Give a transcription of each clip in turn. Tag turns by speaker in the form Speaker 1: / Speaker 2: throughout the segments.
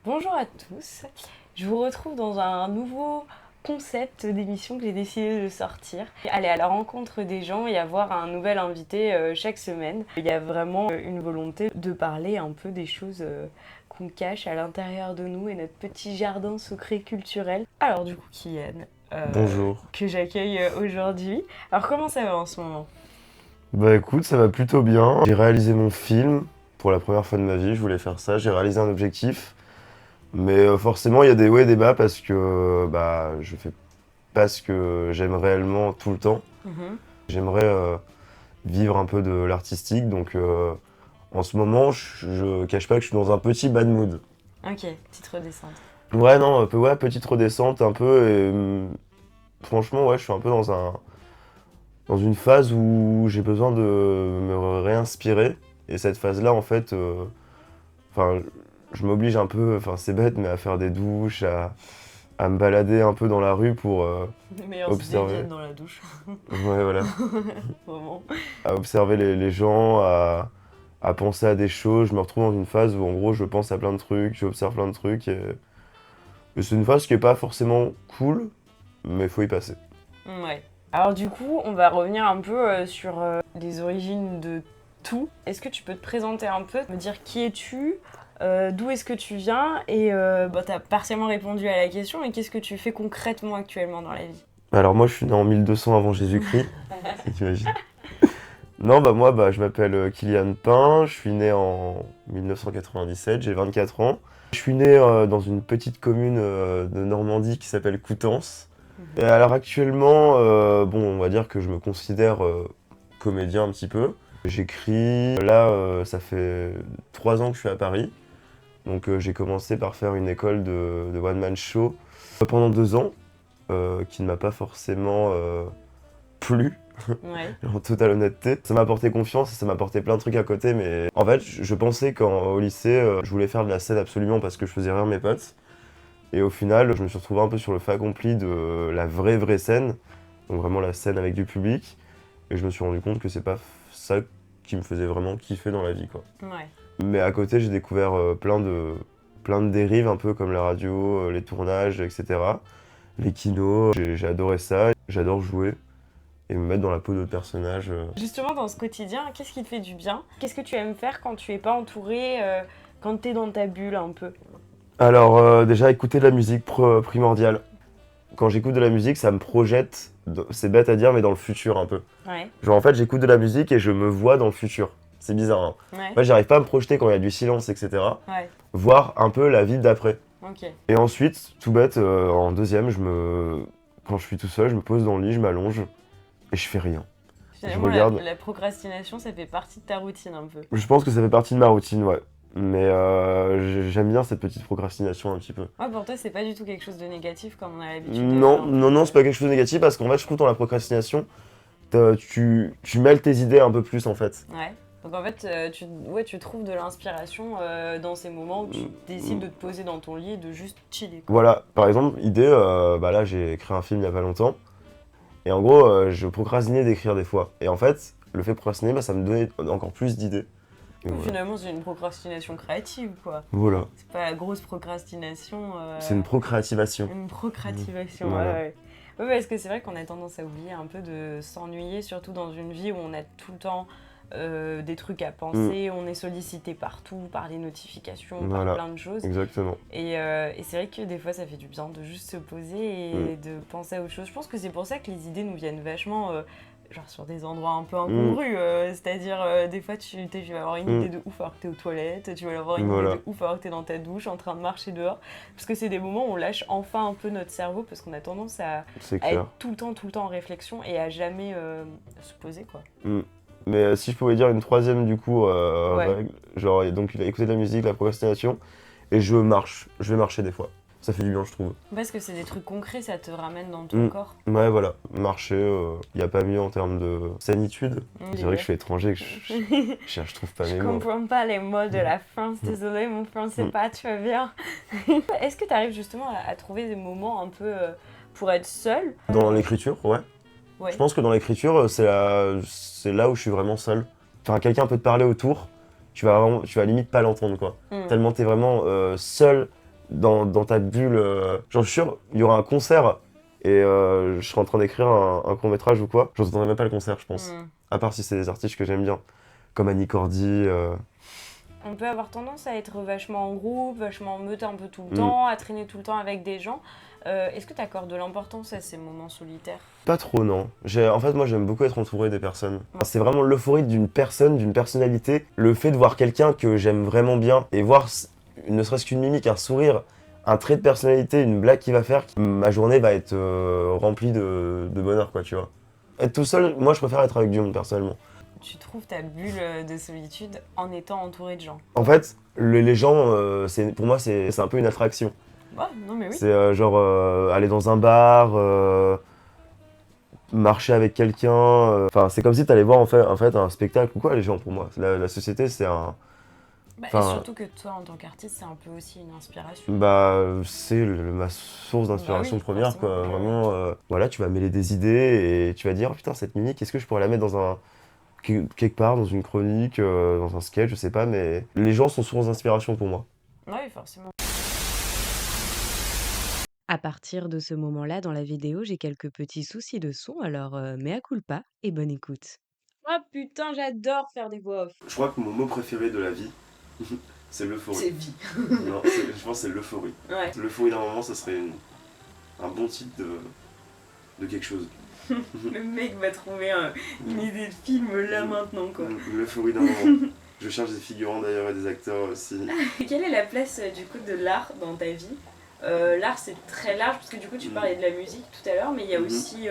Speaker 1: Bonjour à tous, je vous retrouve dans un nouveau concept d'émission que j'ai décidé de sortir. Aller à la rencontre des gens et avoir un nouvel invité chaque semaine. Il y a vraiment une volonté de parler un peu des choses qu'on cache à l'intérieur de nous et notre petit jardin secret culturel. Alors du coup Kylian,
Speaker 2: Bonjour.
Speaker 1: que j'accueille aujourd'hui. Alors comment ça va en ce moment?
Speaker 2: Bah écoute, ça va plutôt bien. J'ai réalisé mon film pour la première fois de ma vie, je voulais faire ça, j'ai réalisé un objectif. Mais forcément, il y a des hauts et des bas parce que je fais pas ce que j'aime réellement tout le temps.
Speaker 1: Mhm.
Speaker 2: J'aimerais vivre un peu de l'artistique, donc en ce moment, je cache pas que je suis dans un petit bad mood.
Speaker 1: Ok, petite redescente.
Speaker 2: Ouais, non, un peu, ouais, petite redescente un peu, et franchement, ouais, je suis un peu dans une phase où j'ai besoin de me réinspirer. Et cette phase-là, en fait, enfin, je m'oblige un peu, enfin c'est bête, mais à faire des douches, à me balader un peu dans la rue pour
Speaker 1: Les meilleures idées
Speaker 2: observer.
Speaker 1: viennent dans la douche,
Speaker 2: Ouais, voilà.
Speaker 1: vraiment.
Speaker 2: À observer les gens, à penser à des choses. Je me retrouve dans une phase où, en gros, je pense à plein de trucs, j'observe plein de trucs. Et c'est une phase qui est pas forcément cool, mais faut y passer.
Speaker 1: Ouais. Alors du coup, on va revenir un peu sur les origines de tout. Est-ce que tu peux te présenter un peu, me dire qui es-tu, d'où est-ce que tu viens et tu as partiellement répondu à la question, mais qu'est-ce que tu fais concrètement actuellement dans la vie?
Speaker 2: Alors moi, je suis né en 1200 avant Jésus-Christ, si tu imagines. Non, bah moi, je m'appelle Kylian Pain, je suis né en 1997, j'ai 24 ans. Je suis né dans une petite commune de Normandie qui s'appelle Coutances. Et alors actuellement, bon, on va dire que je me considère comédien un petit peu. J'écris, là, ça fait 3 ans que je suis à Paris. Donc j'ai commencé par faire une école de one-man show pendant 2 ans, qui ne m'a pas forcément plu.
Speaker 1: Ouais.
Speaker 2: En totale honnêteté. Ça m'a apporté confiance et ça m'a apporté plein de trucs à côté, mais en fait, je pensais qu'au lycée, je voulais faire de la scène absolument parce que je faisais rire mes potes. Et au final, je me suis retrouvé un peu sur le fait accompli de la vraie scène, donc vraiment la scène avec du public. Et je me suis rendu compte que c'est pas ça qui me faisait vraiment kiffer dans la vie, quoi.
Speaker 1: Ouais.
Speaker 2: Mais à côté, j'ai découvert plein de dérives, un peu comme la radio, les tournages, etc. Les kinos, j'ai adoré ça. J'adore jouer et me mettre dans la peau d'autres personnages.
Speaker 1: Justement, dans ce quotidien, qu'est-ce qui te fait du bien? Qu'est-ce que tu aimes faire quand tu es pas entouré, quand tu es dans ta bulle un peu?
Speaker 2: Alors déjà écouter de la musique primordiale. Quand j'écoute de la musique, ça me projette, c'est bête à dire, mais dans le futur un peu.
Speaker 1: Ouais.
Speaker 2: Genre en fait j'écoute de la musique et je me vois dans le futur. C'est bizarre, hein.
Speaker 1: Ouais.
Speaker 2: En fait j'arrive pas à me projeter quand il y a du silence, etc.
Speaker 1: Ouais.
Speaker 2: Voir un peu la vie d'après.
Speaker 1: Ok.
Speaker 2: Et ensuite, tout bête, en deuxième, quand je suis tout seul, je me pose dans le lit, je m'allonge et je fais rien. Je
Speaker 1: Finalement,
Speaker 2: regarde.
Speaker 1: la procrastination, ça fait partie de ta routine un peu.
Speaker 2: Je pense que ça fait partie de ma routine, ouais. Mais j'aime bien cette petite procrastination un petit peu.
Speaker 1: Ouais, pour toi, c'est pas du tout quelque chose de négatif comme on a l'habitude de
Speaker 2: Non, non,
Speaker 1: l'entendre.
Speaker 2: non, c'est pas quelque chose de négatif parce qu'en fait, je trouve dans la procrastination, tu mêles tes idées un peu plus en fait.
Speaker 1: Ouais. Donc en fait, tu trouves de l'inspiration dans ces moments où tu décides de te poser dans ton lit et de juste chiller, quoi.
Speaker 2: Voilà, par exemple, idée, là j'ai écrit un film il y a pas longtemps et en gros, je procrastinais d'écrire des fois. Et en fait, le fait de procrastiner, ça me donnait encore plus d'idées. Et
Speaker 1: Donc,
Speaker 2: voilà.
Speaker 1: finalement, c'est une procrastination créative, quoi.
Speaker 2: Voilà,
Speaker 1: C'est pas la grosse procrastination.
Speaker 2: c'est une procrastination.
Speaker 1: Une procrastination,
Speaker 2: Voilà.
Speaker 1: ouais. Ouais, parce que c'est vrai qu'on a tendance à oublier un peu de s'ennuyer, surtout dans une vie où on a tout le temps des trucs à penser, on est sollicité partout, par les notifications, par
Speaker 2: Voilà,
Speaker 1: plein de choses.
Speaker 2: exactement.
Speaker 1: Et c'est vrai que des fois, ça fait du bien de juste se poser et de penser à autre chose. Je pense que c'est pour ça que les idées nous viennent vachement genre sur des endroits un peu incongrus. C'est-à-dire, des fois, tu vas avoir une idée de ouf alors que t'es aux toilettes, tu vas avoir une idée
Speaker 2: Voilà,
Speaker 1: de ouf alors que t'es dans ta douche, en train de marcher dehors. Parce que c'est des moments où on lâche enfin un peu notre cerveau parce qu'on a tendance
Speaker 2: c'est
Speaker 1: à être
Speaker 2: clair.
Speaker 1: tout le temps en réflexion et à jamais se poser, quoi.
Speaker 2: Mm. Mais si je pouvais dire une troisième du coup
Speaker 1: Ouais.
Speaker 2: règle, genre donc il a écouté de la musique, la procrastination, et je vais marcher des fois. Ça fait du bien je trouve.
Speaker 1: Parce que c'est des trucs concrets, ça te ramène dans ton corps.
Speaker 2: Ouais voilà, marcher, y a pas mieux en termes de sanitude. C'est vrai que je suis étranger, que je trouve pas
Speaker 1: Je
Speaker 2: mes mots.
Speaker 1: comprends pas les mots de la France, désolé, mon français pas très bien. Est-ce que tu arrives justement à trouver des moments un peu pour être seul?
Speaker 2: Dans l'écriture, ouais.
Speaker 1: Ouais.
Speaker 2: Je pense que dans l'écriture, c'est là où je suis vraiment seul. Enfin, quelqu'un peut te parler autour, tu vas limite pas l'entendre quoi. Tellement t'es vraiment seul dans ta bulle. Genre, je suis sûr, il y aura un concert et je serai en train d'écrire un court-métrage ou quoi. Je n'entendrai même pas le concert, je pense. À part si c'est des artistes que j'aime bien, comme Annie Cordy.
Speaker 1: On peut avoir tendance à être vachement en groupe, vachement en meute un peu tout le temps, à traîner tout le temps avec des gens. Est-ce que tu accordes de l'importance à ces moments solitaires?
Speaker 2: Pas trop, non. En fait, moi, j'aime beaucoup être entouré des personnes. C'est vraiment l'euphorie d'une personne, d'une personnalité. Le fait de voir quelqu'un que j'aime vraiment bien et voir, ne serait-ce qu'une mimique, un sourire, un trait de personnalité, une blague qu'il va faire, ma journée va être remplie de bonheur, quoi, tu vois. Être tout seul, moi, je préfère être avec du monde, personnellement.
Speaker 1: Tu trouves ta bulle de solitude en étant entouré de gens?
Speaker 2: En fait, les gens, pour moi, c'est un peu une attraction.
Speaker 1: Ouais, non mais oui.
Speaker 2: C'est genre aller dans un bar, marcher avec quelqu'un. Enfin, c'est comme si tu allais voir en fait un spectacle ou quoi, les gens, pour moi. La société, c'est un.
Speaker 1: Et surtout que toi, en tant qu'artiste, c'est un peu aussi une inspiration.
Speaker 2: C'est ma source d'inspiration première, quoi. Vraiment, voilà, tu vas mêler des idées et tu vas dire, oh, putain, cette mimique, est-ce que je pourrais la mettre quelque part, dans une chronique, dans un sketch, je sais pas, mais les gens sont source d'inspiration pour moi.
Speaker 1: Oui, forcément.
Speaker 3: À partir de ce moment-là, dans la vidéo, j'ai quelques petits soucis de son, alors mea culpa et bonne écoute.
Speaker 1: Oh putain, j'adore faire des voix off.
Speaker 2: Je crois que mon mot préféré de la vie, c'est l'euphorie.
Speaker 1: C'est vie.
Speaker 2: Non, je pense que c'est l'euphorie.
Speaker 1: Ouais.
Speaker 2: L'euphorie d'un moment, ça serait un bon titre de quelque chose.
Speaker 1: Le mec va trouver une idée de film là maintenant, quoi.
Speaker 2: L'euphorie d'un moment. Je cherche des figurants d'ailleurs et des acteurs aussi.
Speaker 1: Quelle est la place du coup de l'art dans ta vie? L'art c'est très large parce que du coup tu parlais de la musique tout à l'heure, mais il y a aussi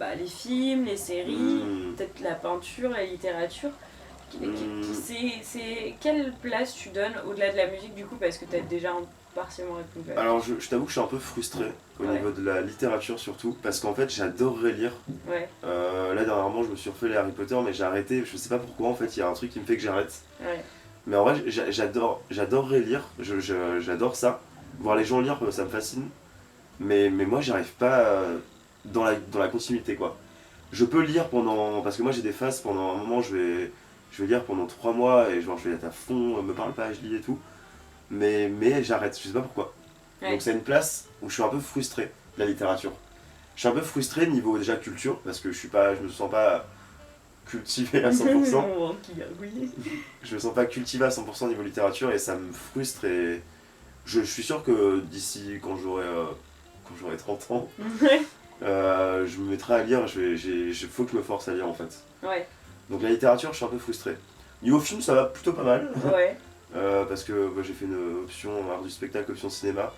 Speaker 1: les films, les séries, peut-être la peinture, la littérature. Quelle place tu donnes au-delà de la musique du coup, parce que tu as déjà partiellement répondu à.
Speaker 2: Alors je t'avoue que je suis un peu frustré au niveau de la littérature surtout, parce qu'en fait j'adorerais lire.
Speaker 1: Ouais.
Speaker 2: Là dernièrement je me suis refait les Harry Potter, mais j'ai arrêté, je sais pas pourquoi en fait, il y a un truc qui me fait que j'arrête.
Speaker 1: Ouais.
Speaker 2: Mais en vrai j'adorerais lire, j'adore ça. Voir les gens lire, ça me fascine. Mais moi, j'arrive pas dans la continuité, quoi. Je peux lire parce que moi, j'ai des phases, pendant un moment, je vais lire pendant 3 mois et genre, je vais être à fond, me parle pas, je lis et tout. Mais j'arrête, je sais pas pourquoi.
Speaker 1: Ouais.
Speaker 2: Donc, c'est une place où je suis un peu frustré de la littérature. Je suis un peu frustré niveau déjà culture, parce que je me sens pas cultivé à 100%. Je me sens pas cultivé à 100% niveau littérature et ça me frustre et. Je suis sûr que d'ici, quand j'aurai 30 ans, je me mettrai à lire, faut que je me force à lire en fait.
Speaker 1: Ouais.
Speaker 2: Donc la littérature, je suis un peu frustré. Niveau film, ça va plutôt pas mal.
Speaker 1: Ouais.
Speaker 2: Parce que j'ai fait une option art du spectacle, option cinéma.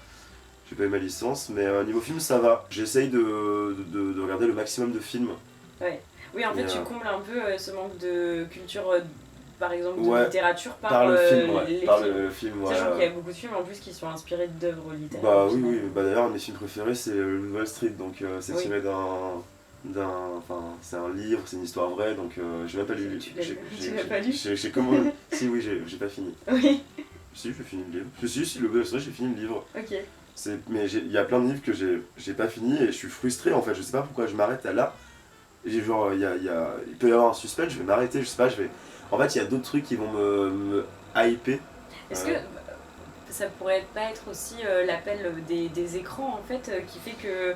Speaker 2: J'ai pas eu ma licence, mais niveau film, ça va. J'essaye de regarder le maximum de films.
Speaker 1: Ouais. Oui, en fait, tu combles un peu ce manque de culture. Par exemple, de littérature par
Speaker 2: le film,
Speaker 1: les
Speaker 2: par
Speaker 1: films.
Speaker 2: le film.
Speaker 1: Sachant qu'il y a beaucoup de films en plus qui sont inspirés d'œuvres littéraires.
Speaker 2: Bah oui, d'ailleurs, un de mes films préférés c'est le Wall Street, donc c'est tiré c'est un livre, c'est une histoire vraie, donc j'ai même pas lu.
Speaker 1: Tu l'as pas lu?
Speaker 2: J'ai comment. Si, oui, j'ai pas fini.
Speaker 1: Oui.
Speaker 2: Si, j'ai fini le livre. Si, le Wall Street, j'ai fini le livre.
Speaker 1: Ok.
Speaker 2: Mais il y a plein de livres que j'ai pas fini et je suis frustré en fait, je sais pas pourquoi je m'arrête à là. Genre, il peut y avoir un suspense, je vais m'arrêter, je sais pas, En fait, il y a d'autres trucs qui vont me hyper.
Speaker 1: Est-ce que ça pourrait pas être aussi l'appel des écrans en fait qui fait que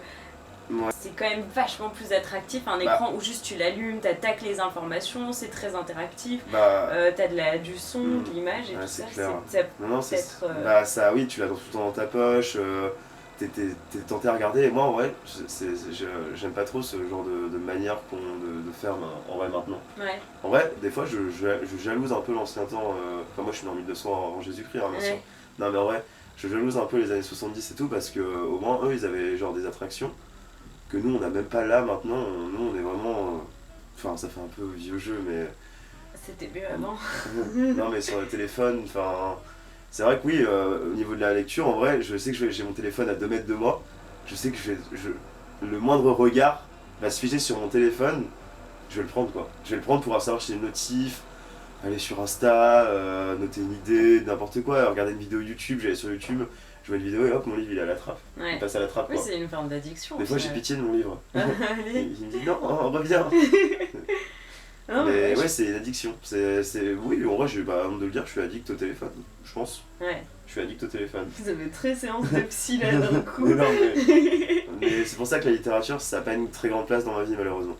Speaker 1: c'est quand même vachement plus attractif un écran où juste tu l'allumes, t'attaques les informations, c'est très interactif, t'as du son, de l'image et tout ça.
Speaker 2: Oui, tu l'as tout le temps dans ta poche. T'es tenté à regarder, et moi en vrai j'aime pas trop ce genre de manière de faire en vrai maintenant. Ouais. En vrai des fois je jalouse un peu l'ancien temps, moi je suis né en 1200 avant Jésus-Christ bien sûr. Non mais en vrai je jalouse un peu les années 70 et tout parce que au moins eux ils avaient genre des attractions que nous on n'a même pas là maintenant, nous on est vraiment, ça fait un peu vieux jeu mais...
Speaker 1: C'était mieux avant.
Speaker 2: Non mais sur le téléphone, c'est vrai que oui, au niveau de la lecture, en vrai, je sais que j'ai mon téléphone à 2 mètres de moi. Je sais que le moindre regard va se figer sur mon téléphone. Je vais le prendre quoi. Je vais le prendre pour savoir si j'ai une notif, aller sur Insta, noter une idée, n'importe quoi, regarder une vidéo YouTube. J'allais sur YouTube, je vois une vidéo et hop, mon livre il est à la trappe. Ouais. Il passe à la trappe.
Speaker 1: Oui, c'est une forme d'addiction.
Speaker 2: Des fois j'ai pitié de mon livre. Il me dit non, reviens. Mais ouais, c'est une addiction. Oui, en vrai, j'ai pas honte de le dire, je suis addict au téléphone, je pense.
Speaker 1: Ouais.
Speaker 2: Je suis addict au téléphone.
Speaker 1: Vous avez très séance de psy là d'un coup.
Speaker 2: Mais non, mais c'est pour ça que la littérature, ça n'a pas une très grande place dans ma vie, malheureusement.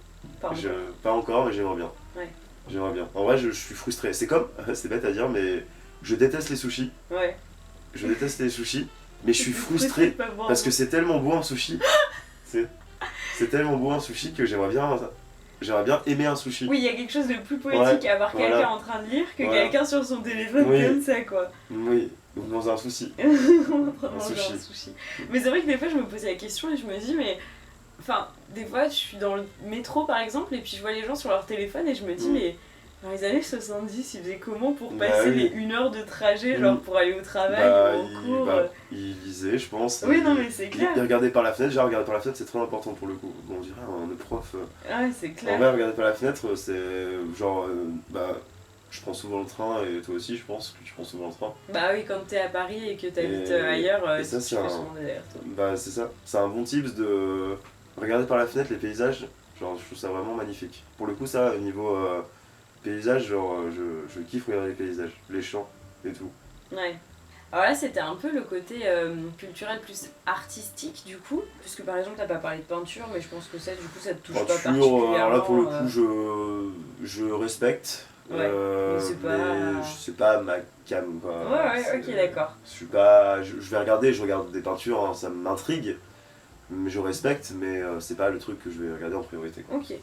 Speaker 2: Pas encore, mais j'aimerais bien.
Speaker 1: Ouais.
Speaker 2: J'aimerais bien. En vrai, je suis frustré. C'est comme, c'est bête à dire, mais je déteste les sushis.
Speaker 1: Ouais.
Speaker 2: Je déteste les sushis, mais je suis frustré parce que c'est tellement beau un sushi. C'est tellement beau un sushi que j'aimerais bien aimer un sushi.
Speaker 1: Oui, il y a quelque chose de plus poétique à voir quelqu'un en train de lire que quelqu'un sur son téléphone comme ça, quoi.
Speaker 2: Oui, donc dans un sushi.
Speaker 1: On va prendre un sushi. Mais c'est vrai que des fois, je me posais la question et je me dis, mais... Enfin, des fois, je suis dans le métro, par exemple, et puis je vois les gens sur leur téléphone et je me dis, mais... Dans les années 70, ils faisaient comment pour passer les 1 heure de trajet, genre pour aller au travail ou en cours
Speaker 2: ils lisaient, je pense.
Speaker 1: Oui, non, mais c'est clair.
Speaker 2: Ils regardaient par la fenêtre. Déjà, regarder par la fenêtre, c'est très important pour le coup. Bon, on dirait un prof.
Speaker 1: Ouais, c'est clair.
Speaker 2: En vrai, regarder par la fenêtre, c'est genre. Je prends souvent le train, et toi aussi, je pense que tu prends souvent le train.
Speaker 1: Bah oui, quand t'es à Paris et que t'habites ailleurs,
Speaker 2: et ça,
Speaker 1: tu fais souvent derrière toi.
Speaker 2: Bah, c'est ça. C'est un bon tips de regarder par la fenêtre les paysages. Genre, je trouve ça vraiment magnifique. Pour le coup, ça, au niveau. Paysages, genre je kiffe regarder les paysages, les champs et tout.
Speaker 1: Ouais. Alors là c'était un peu le côté culturel plus artistique du coup, puisque par exemple t'as pas parlé de peinture, mais je pense que ça du coup ça te touche pas particulièrement.
Speaker 2: Alors là pour le coup je respecte,
Speaker 1: mais
Speaker 2: c'est pas ma cam quoi.
Speaker 1: Ouais, ok, d'accord.
Speaker 2: Je vais regarder, je regarde des peintures, hein, ça m'intrigue, mais je respecte, mais c'est pas le truc que je vais regarder en priorité quoi.
Speaker 1: Ok.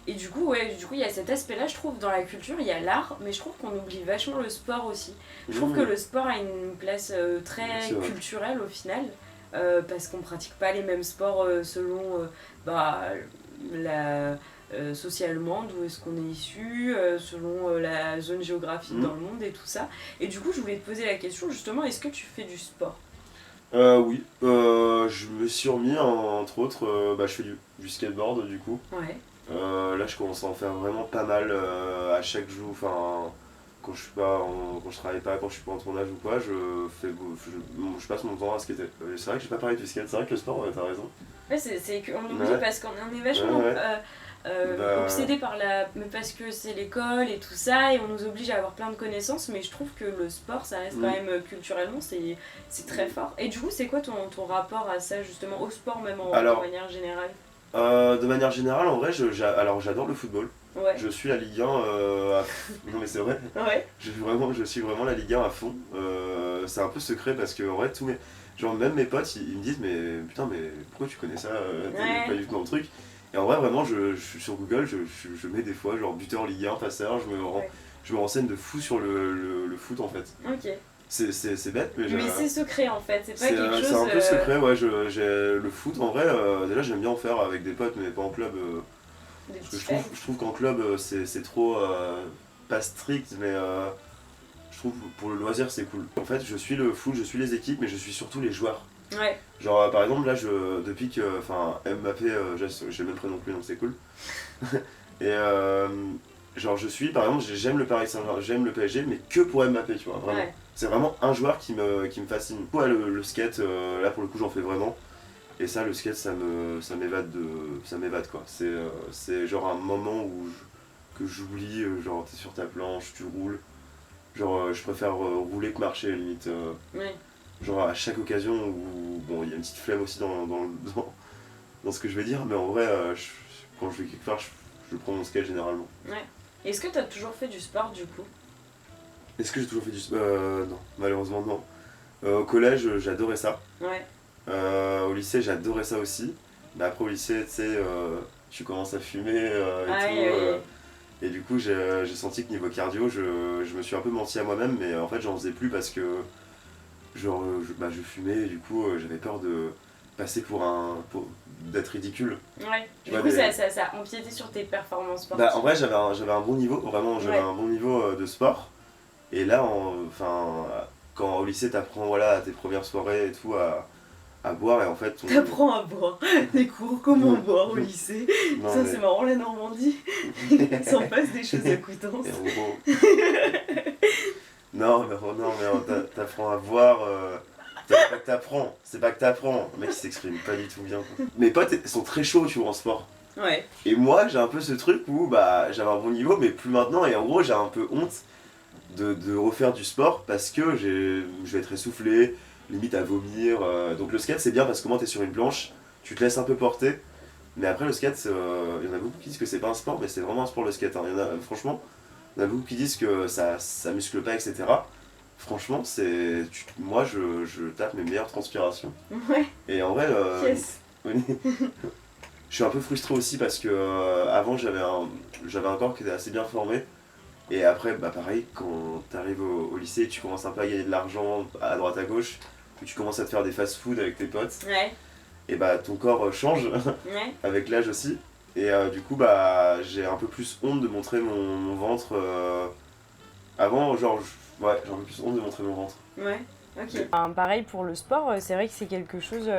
Speaker 1: Et du coup, il y a cet aspect-là, je trouve, dans la culture, il y a l'art, mais je trouve qu'on oublie vachement le sport aussi. Je trouve que le sport a une place très culturelle au final, parce qu'on pratique pas les mêmes sports selon socialement d'où est-ce qu'on est issu, selon la zone géographique dans le monde et tout ça. Et du coup, je voulais te poser la question, justement, est-ce que tu fais du sport ?
Speaker 2: Oui, je me suis remis entre autres, je fais du skateboard du coup.
Speaker 1: Ouais.
Speaker 2: Là je commence à en faire vraiment pas mal à chaque jour, enfin quand je travaille pas, quand je suis pas en tournage ou quoi, je passe mon temps à skater. C'est vrai que j'ai pas parlé du skate, c'est vrai que le sport, t'as raison.
Speaker 1: Ouais, c'est qu'on oublie parce qu'on est vachement obsédé par mais parce que c'est l'école et tout ça et on nous oblige à avoir plein de connaissances, mais je trouve que le sport ça reste quand même culturellement c'est très fort. Et du coup c'est quoi ton rapport à ça justement, au sport même de manière générale?
Speaker 2: De manière générale, en vrai, j'adore le football.
Speaker 1: Ouais.
Speaker 2: Je suis la Ligue 1 Non mais c'est vrai.
Speaker 1: Ouais.
Speaker 2: Je suis vraiment la Ligue 1 à fond. C'est un peu secret parce que en vrai, même mes potes, ils me disent mais putain mais pourquoi tu connais ça, t'es pas du tout dans le truc. Et en vrai, vraiment, je suis sur Google, je mets des fois genre buteur Ligue 1, passeur, je me renseigne de fou sur le foot en fait.
Speaker 1: Ok.
Speaker 2: C'est bête, mais
Speaker 1: c'est secret en fait, c'est pas quelque chose.
Speaker 2: C'est un peu secret, ouais. Le foot en vrai, déjà j'aime bien en faire avec des potes, mais pas en club. Parce que je trouve qu'en club c'est trop pas strict, mais je trouve pour le loisir c'est cool. En fait, je suis le foot, je suis les équipes, mais je suis surtout les joueurs.
Speaker 1: Ouais.
Speaker 2: Genre par exemple là, depuis que Mbappé, j'ai le même prénom que lui donc c'est cool. Et genre par exemple, j'aime le Paris Saint-Germain, j'aime le PSG, mais que pour Mbappé, tu vois, vraiment. Ouais. C'est vraiment un joueur qui me fascine. Ouais, le skate, là pour le coup j'en fais vraiment. Et ça, le skate, ça m'évade quoi. C'est genre un moment que j'oublie, genre t'es sur ta planche, tu roules. Genre je préfère rouler que marcher limite.
Speaker 1: Ouais.
Speaker 2: Genre à chaque occasion où, bon il y a une petite flemme aussi dans ce que je vais dire, mais en vrai, quand je vais quelque part, je prends mon skate généralement.
Speaker 1: Ouais. Est-ce que t'as toujours fait du sport du coup ?
Speaker 2: Est-ce que j'ai toujours fait du sport ? Non, malheureusement non. Au collège, j'adorais ça.
Speaker 1: Ouais.
Speaker 2: Au lycée, j'adorais ça aussi. Mais après, au lycée, tu sais, tu commences à fumer et du coup, j'ai senti que niveau cardio, je me suis un peu menti à moi-même, mais en fait, j'en faisais plus parce que genre, je fumais et du coup, j'avais peur de passer d'être ridicule.
Speaker 1: Ouais, du coup ça empiétait sur tes performances sportives.
Speaker 2: En vrai j'avais un bon niveau, vraiment j'avais un bon niveau de sport. Et là, quand au lycée t'apprends à tes premières soirées et tout à boire et en fait...
Speaker 1: T'apprends à boire, des cours comment boire au lycée. C'est marrant la Normandie, il s'en passe des choses à Coutances.
Speaker 2: Non mais t'apprends à boire... C'est pas que t'apprends, le mec il s'exprime pas du tout bien quoi. Mes potes sont très chauds tu vois en sport.
Speaker 1: Ouais.
Speaker 2: Et moi j'ai un peu ce truc où j'avais un bon niveau mais plus maintenant et en gros j'ai un peu honte de refaire du sport parce que je vais être essoufflé, limite à vomir. Donc le skate c'est bien parce que comment t'es sur une planche, tu te laisses un peu porter. Mais après le skate, il y en a beaucoup qui disent que c'est pas un sport, mais c'est vraiment un sport le skate. Hein. Franchement, il y en a beaucoup qui disent que ça muscle pas, etc. Franchement, moi je tape mes meilleures transpirations.
Speaker 1: Ouais.
Speaker 2: Et en vrai,
Speaker 1: Yes.
Speaker 2: je suis un peu frustré aussi parce que avant j'avais un corps qui était assez bien formé. Et après, bah pareil, quand t'arrives au lycée, tu commences un peu à gagner de l'argent à droite à gauche, que tu commences à te faire des fast-food avec tes potes,
Speaker 1: Ouais.
Speaker 2: et bah ton corps change
Speaker 1: Ouais.
Speaker 2: avec l'âge aussi. Et du coup, bah j'ai un peu plus honte de montrer mon ventre. Avant, genre, ouais, j'ai un peu plus honte de montrer mon ventre.
Speaker 1: Ouais. Ok. Pareil pour le sport, c'est vrai que c'est quelque chose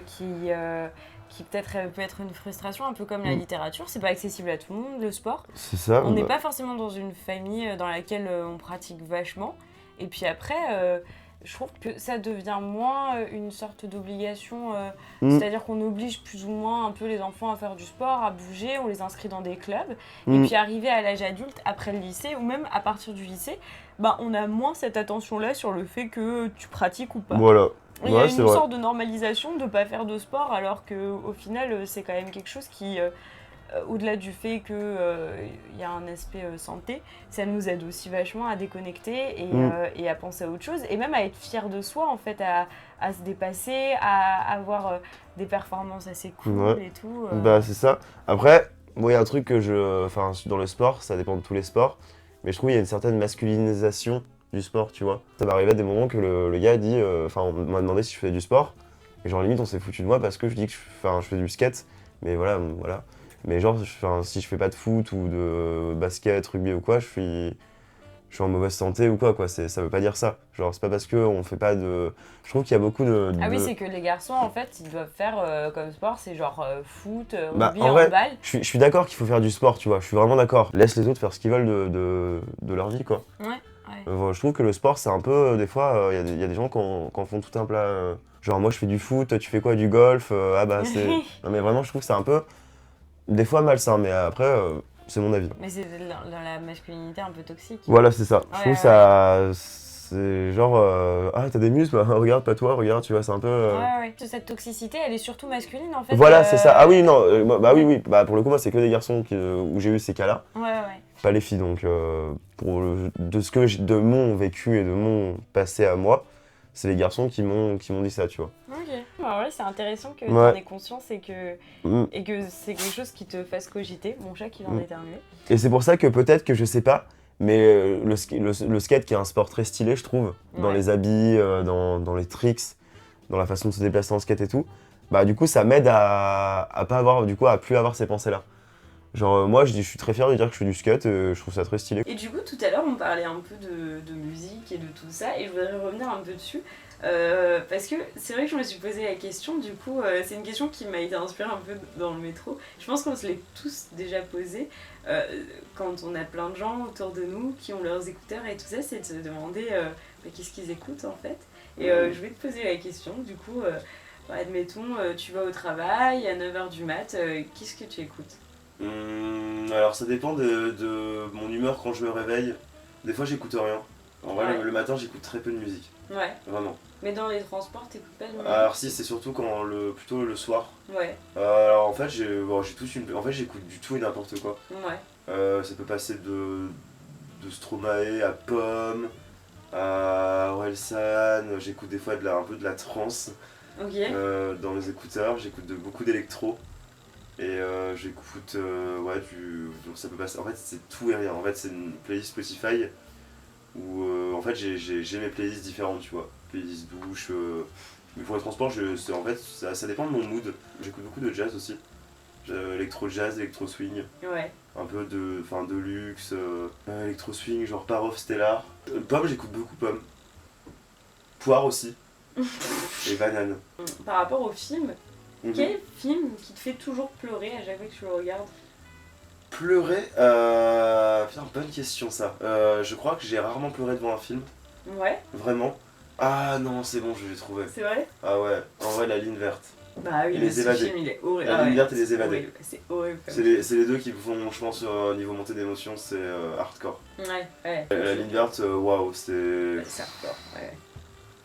Speaker 1: qui peut-être peut être une frustration, un peu comme la littérature. C'est pas accessible à tout le monde, le sport.
Speaker 2: C'est ça.
Speaker 1: On n'est pas forcément dans une famille dans laquelle on pratique vachement. Et puis après, je trouve que ça devient moins une sorte d'obligation. C'est-à-dire qu'on oblige plus ou moins un peu les enfants à faire du sport, à bouger, on les inscrit dans des clubs. Et puis arrivé à l'âge adulte, après le lycée, ou même à partir du lycée, bah, on a moins cette attention-là sur le fait que tu pratiques ou pas.
Speaker 2: Voilà.
Speaker 1: Il y a
Speaker 2: Ouais,
Speaker 1: une
Speaker 2: c'est vrai.
Speaker 1: sorte de normalisation de ne pas faire de sport, alors qu'au final, c'est quand même quelque chose qui, au-delà du fait qu'il y a un aspect santé, ça nous aide aussi vachement à déconnecter et à penser à autre chose, et même à être fier de soi, en fait, à se dépasser, à avoir des performances assez cool et tout.
Speaker 2: Bah c'est ça. Après, moi il y a un truc enfin dans le sport, ça dépend de tous les sports, mais je trouve qu'il y a une certaine masculinisation du sport, tu vois. Ça m'arrivait à des moments que le gars dit, enfin on m'a demandé si je faisais du sport, et genre limite on s'est foutu de moi parce que je dis que je fais du skate, mais voilà, voilà. Mais genre, si je fais pas de foot ou de basket, rugby ou quoi, je suis en mauvaise santé ou quoi, ça veut pas dire ça. Genre, c'est pas parce qu'on fait pas de. Je trouve qu'il y a beaucoup
Speaker 1: Ah oui, c'est que les garçons, en fait, ils doivent faire comme sport, c'est genre foot,
Speaker 2: Bah,
Speaker 1: rugby,
Speaker 2: en vrai,
Speaker 1: handball.
Speaker 2: je suis d'accord qu'il faut faire du sport, tu vois. Je suis vraiment d'accord. Laisse les autres faire ce qu'ils veulent de leur vie, quoi.
Speaker 1: Ouais, ouais.
Speaker 2: Je trouve que le sport, c'est un peu. Des fois, il y a des gens qui en font tout un plat. Genre, moi, je fais du foot, tu fais quoi, du golf ah bah, c'est. Non, mais vraiment, je trouve que c'est un peu. Des fois malsain, mais après, c'est mon avis.
Speaker 1: Mais c'est dans la masculinité un peu toxique.
Speaker 2: Voilà, c'est ça. Je
Speaker 1: Ouais,
Speaker 2: trouve
Speaker 1: ouais.
Speaker 2: ça. C'est genre. Ah, t'as des muscles, bah, regarde, pas toi, regarde, tu vois, c'est un peu.
Speaker 1: Ouais, ouais. Cette toxicité, elle est surtout masculine en fait.
Speaker 2: Voilà, c'est ça. Ah oui, non, bah oui, oui. Bah pour le coup, moi, c'est que des garçons où j'ai eu ces cas-là.
Speaker 1: Ouais, ouais.
Speaker 2: Pas les filles, donc de mon vécu et de mon passé à moi, c'est les garçons qui m'ont dit ça, tu vois.
Speaker 1: Ok. Bah ouais, c'est intéressant que
Speaker 2: Ouais.
Speaker 1: t'en aies conscience et que c'est quelque chose qui te fasse cogiter. Mon chat qui vient d'éternuer.
Speaker 2: Et c'est pour ça que peut-être que je sais pas, mais le skate qui est un sport très stylé, je trouve, dans les habits, dans les tricks, dans la façon de se déplacer en skate et tout, bah du coup ça m'aide à pas avoir, du coup à plus avoir ces pensées-là. Genre moi je suis très fier de dire que je fais du skate, je trouve ça très stylé.
Speaker 1: Et du coup, tout à l'heure, on parlait un peu de musique et de tout ça, et je voudrais revenir un peu dessus. Parce que c'est vrai que je me suis posé la question, du coup, c'est une question qui m'a été inspirée un peu dans le métro. Je pense qu'on se l'est tous déjà posé quand on a plein de gens autour de nous qui ont leurs écouteurs et tout ça, c'est de se demander qu'est-ce qu'ils écoutent en fait. Et je vais te poser la question, du coup, admettons, tu vas au travail à 9h du mat, qu'est-ce que tu écoutes ?
Speaker 2: Alors ça dépend de mon humeur quand je me réveille. Des fois j'écoute rien. En vrai le matin j'écoute très peu de musique.
Speaker 1: Ouais.
Speaker 2: Vraiment.
Speaker 1: Mais dans les transports, t'écoutes pas de musique ?
Speaker 2: Alors si c'est surtout plutôt le soir.
Speaker 1: Ouais.
Speaker 2: Alors en fait en fait j'écoute du tout et n'importe quoi.
Speaker 1: Ouais.
Speaker 2: Ça peut passer de Stromae à Pomme, à Orelsan, j'écoute des fois un peu de la trance
Speaker 1: Ok.
Speaker 2: dans mes écouteurs, j'écoute beaucoup d'électro. Et j'écoute, donc ça peut passer, en fait c'est tout et rien, en fait c'est une playlist Spotify où en fait j'ai mes playlists différentes, tu vois, playlist douche, mais pour les transports, en fait ça dépend de mon mood, j'écoute beaucoup de jazz aussi, électro-jazz, électro-swing,
Speaker 1: Ouais.
Speaker 2: un peu de luxe, électro-swing, genre Parov Stellar, Pomme j'écoute beaucoup Pomme, Poire aussi, et Banane.
Speaker 1: Par rapport au film, quel film qui te fait toujours pleurer à chaque fois que tu le regardes ?
Speaker 2: Pleurer putain, bonne question ça. Je crois que j'ai rarement pleuré devant un film.
Speaker 1: Ouais.
Speaker 2: Vraiment. Ah non, c'est bon, je l'ai trouvé.
Speaker 1: C'est vrai ?
Speaker 2: Ah ouais, en vrai, La Ligne Verte.
Speaker 1: Bah oui,
Speaker 2: et
Speaker 1: mais
Speaker 2: Les
Speaker 1: ce
Speaker 2: Évadés.
Speaker 1: film, il est horrible.
Speaker 2: La ligne verte et Les Évadés.
Speaker 1: Horrible. C'est horrible.
Speaker 2: C'est les deux qui font, je pense, niveau montée d'émotion, c'est hardcore.
Speaker 1: Ouais.
Speaker 2: La ligne verte, waouh, c'est...
Speaker 1: C'est hardcore, ouais.